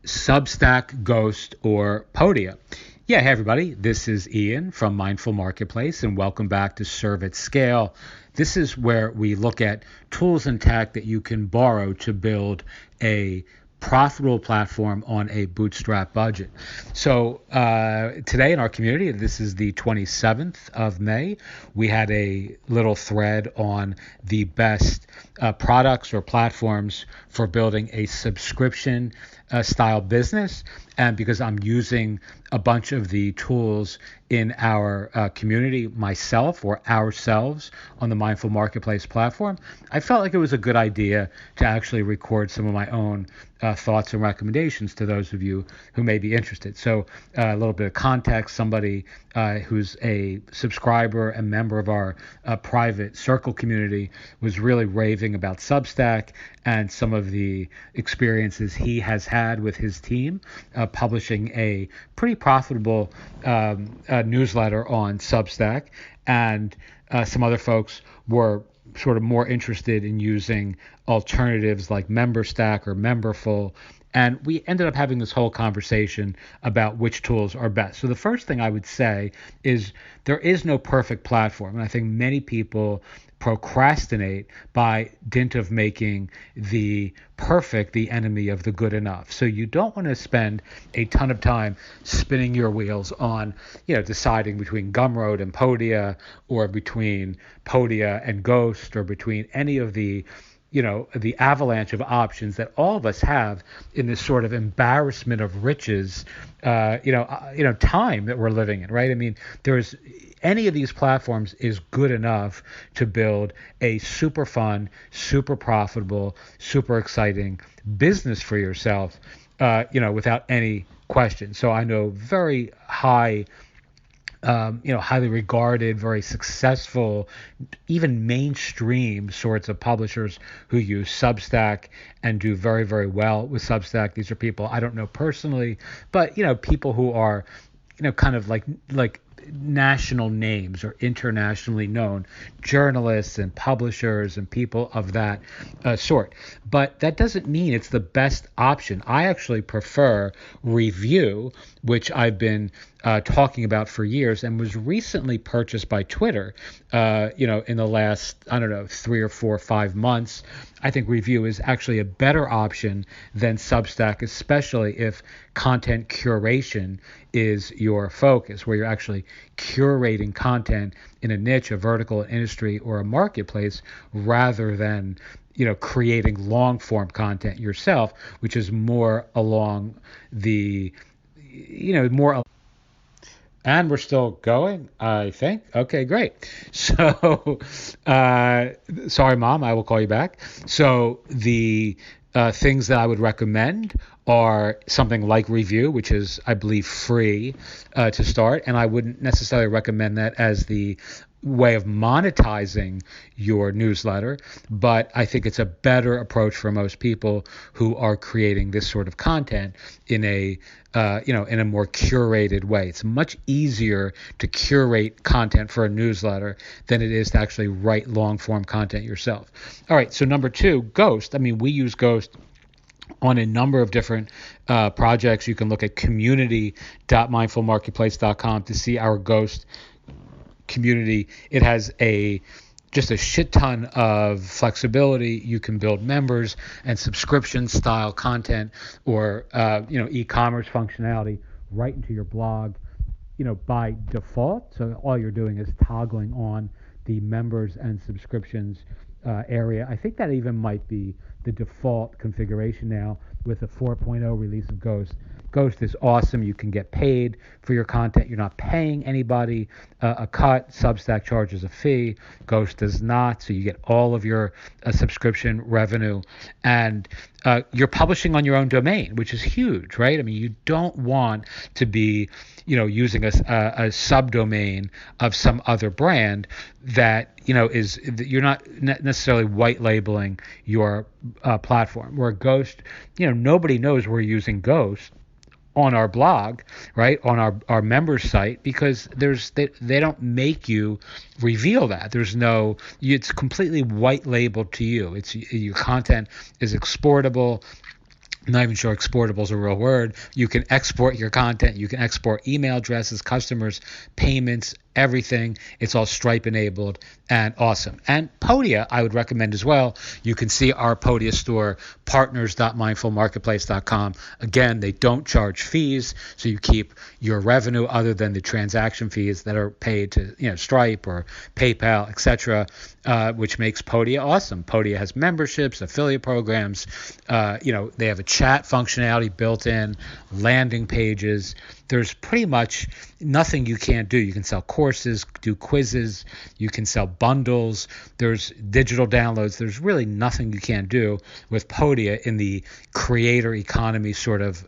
Substack, Ghost, or Podia. Yeah, hey everybody, this is Ian from Mindful Marketplace, and welcome back to Serve at Scale. This is where we look at tools and tech that you can borrow to build a profitable platform on a bootstrap budget. So today in our community, this is the 27th of May, we had a little thread on the best products or platforms for building a subscription style business. And because I'm using a bunch of the tools in our community myself or ourselves on the Mindful Marketplace platform, I felt like it was a good idea to actually record some of my own thoughts and recommendations to those of you who may be interested. So a little bit of context, somebody who's a subscriber and member of our private circle community was really raving about Substack and some of the experiences he has had with his team publishing a pretty profitable newsletter on Substack. And some other folks were sort of more interested in using alternatives like MemberStack or Memberful. And we ended up having this whole conversation about which tools are best. So the first thing I would say is there is no perfect platform. And I think many people procrastinate by dint of making the perfect the enemy of the good enough. So you don't want to spend a ton of time spinning your wheels on, deciding between Gumroad and Podia, or between Podia and Ghost, or between any of the the avalanche of options that all of us have in this sort of embarrassment of riches, time that we're living in, right? I mean, there's any of these platforms is good enough to build a super fun, super profitable, super exciting business for yourself, without any question. So I know very highly regarded, very successful, even mainstream sorts of publishers who use Substack and do very, very well with Substack. These are people I don't know personally, but, people who are, kind of like national names or internationally known journalists and publishers and people of that sort. But that doesn't mean it's the best option. I actually prefer Review, which I've been talking about for years and was recently purchased by Twitter, in the last, 3 or 4 or 5 months. I think Review is actually a better option than Substack, especially if content curation is your focus, where you're actually curating content in a niche, a vertical, an industry, or a marketplace, rather than creating long form content yourself, which is more along the more. And we're still going, I think. Okay, great. So, sorry, Mom, I will call you back. So the things that I would recommend are something like Review, which is, I believe, free to start. And I wouldn't necessarily recommend that as the way of monetizing your newsletter, but I think it's a better approach for most people who are creating this sort of content in a in a more curated way. It's much easier to curate content for a newsletter than it is to actually write long form content yourself. All right, so number 2, Ghost. I mean, we use Ghost on a number of different projects. You can look at community.mindfulmarketplace.com to see our Ghost community. It has just a shit ton of flexibility. You can build members and subscription style content or e-commerce functionality right into your blog by default. So all you're doing is toggling on the members and subscriptions area. I think that even might be the default configuration now with the 4.0 release of Ghost. Ghost is awesome. You can get paid for your content. You're not paying anybody a cut. Substack charges a fee. Ghost does not. So you get all of your subscription revenue. And you're publishing on your own domain, which is huge, right? I mean, you don't want to be, using a subdomain of some other brand that, you're not necessarily white labeling your platform. Where Ghost, nobody knows we're using Ghost on our blog, right, on our members site, because they don't make you reveal that. It's completely white labeled to you. Your content is exportable. I'm not even sure exportable is a real word. You can export your content. You can export email addresses, customers, payments, everything. It's all Stripe enabled and awesome. And Podia, I would recommend as well. You can see our Podia store, partners.mindfulmarketplace.com. Again, they don't charge fees, so you keep your revenue other than the transaction fees that are paid to Stripe or PayPal, etc., which makes Podia awesome. Podia has memberships, affiliate programs. They have a chat functionality built in, landing pages. There's pretty much nothing you can't do. You can sell courses, do quizzes, you can sell bundles, there's digital downloads. There's really nothing you can't do with Podia in the creator economy sort of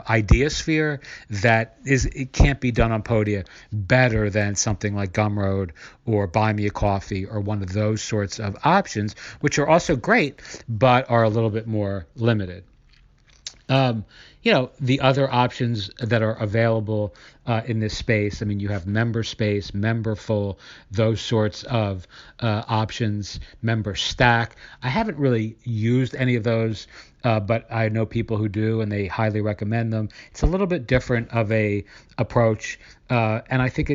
idea sphere it can't be done on Podia better than something like Gumroad or Buy Me a Coffee or one of those sorts of options, which are also great but are a little bit more limited. The other options that are available in this space, you have memberspace, memberful, those sorts of options, memberstack. I haven't really used any of those, but I know people who do, and they highly recommend them. It's a little bit different of a approach, and I think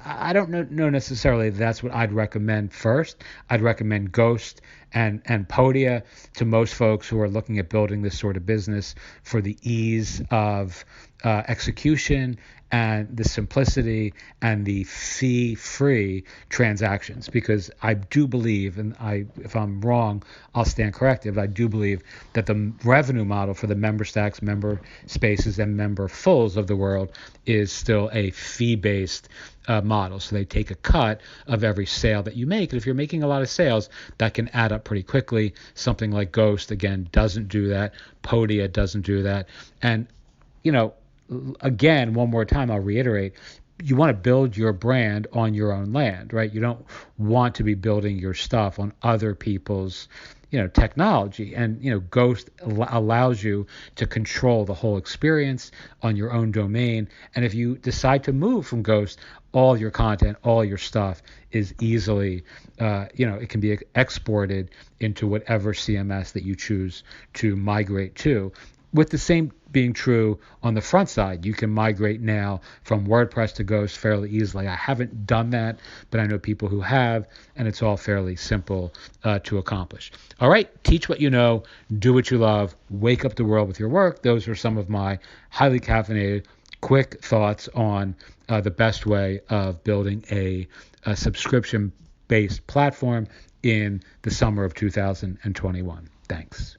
I don't know necessarily that's what I'd recommend first. I'd recommend Ghost and Podia to most folks who are looking at building this sort of business for the ease of execution and the simplicity and the fee-free transactions, because I do believe, and if I'm wrong, I'll stand corrected, but I do believe that the revenue model for the member stacks, member spaces, and member fulls of the world is still a fee-based model. So they take a cut of every sale that you make. And if you're making a lot of sales, that can add up pretty quickly. Something like Ghost, again, doesn't do that. Podia doesn't do that. And, again, one more time, I'll reiterate, you want to build your brand on your own land, right? You don't want to be building your stuff on other people's technology. And Ghost allows you to control the whole experience on your own domain. And if you decide to move from Ghost, all your content, all your stuff is easily it can be exported into whatever CMS that you choose to migrate to. With the same being true on the front side, you can migrate now from WordPress to Ghost fairly easily. I haven't done that, but I know people who have, and it's all fairly simple to accomplish. All right, teach what you know, do what you love, wake up the world with your work. Those are some of my highly caffeinated, quick thoughts on the best way of building a subscription-based platform in the summer of 2021. Thanks.